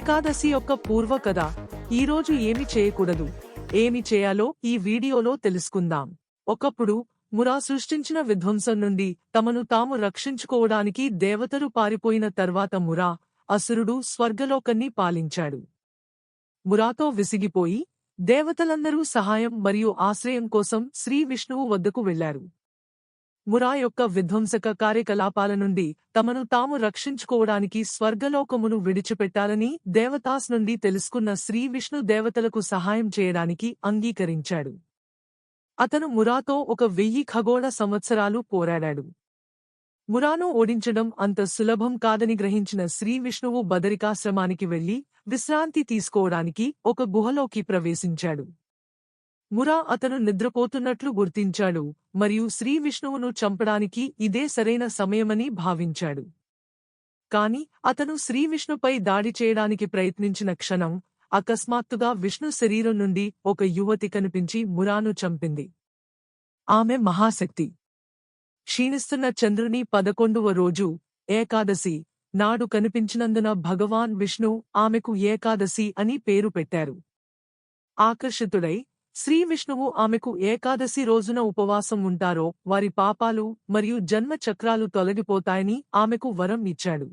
ఏకాదశి యొక్క పూర్వ కథ. ఈరోజు ఏమి చేయకూడదు, ఏమి చేయాలో ఈ వీడియోలో తెలుసుకుందాం. ఒకప్పుడు మురా సృష్టించిన విధ్వంసం నుండి తమను తాము రక్షించుకోవడానికి దేవతలు పారిపోయిన తర్వాత మురా, అసురుడు స్వర్గలోకాన్ని పాలించాడు. మురాతో విసిగిపోయి దేవతలందరూ సహాయం మరియు ఆశ్రయం కోసం శ్రీ విష్ణువు వద్దకు వెళ్లారు. మురా యొక్క విధ్వంసక కార్యకలాపాల నుండి తమను తాము రక్షించుకోవడానికి స్వర్గలోకమును విడిచిపెట్టాలని దేవతాస్ నుండి తెలుసుకున్న శ్రీవిష్ణు దేవతలకు సహాయం చేయడానికి అంగీకరించాడు. అతను మురాతో 1000 ఖగోళ సంవత్సరాలు పోరాడాడు. మురాను ఓడించడం అంత సులభం కాదని గ్రహించిన శ్రీవిష్ణువు బదరికాశ్రమానికి వెళ్లి విశ్రాంతి తీసుకోవడానికి ఒక గుహలోకి ప్రవేశించాడు. మురా అతను నిద్రపోతున్నట్లు గుర్తించాడు మరియు శ్రీవిష్ణువును చంపడానికి ఇదే సరైన సమయమని భావించాడు. కాని అతను శ్రీవిష్ణుపై దాడి చేయడానికి ప్రయత్నించిన క్షణం అకస్మాత్తుగా విష్ణు శరీరం నుండి ఒక యువతి కనిపించి మురాను చంపింది. ఆమె మహాశక్తి. క్షీణిస్తున్న చంద్రుని 11వ రోజు ఏకాదశి నాడు కనిపించినందున భగవాన్ విష్ణు ఆమెకు ఏకాదశి అని పేరు పెట్టారు. ఆకర్షితుడై శ్రీవిష్ణువు ఆమెకు ఏకాదశి రోజున ఉపవాసం ఉంటారో వారి పాపాలు మరియు జన్మ చక్రాలు తొలగిపోతాయని ఆమెకు వరం ఇచ్చాడు.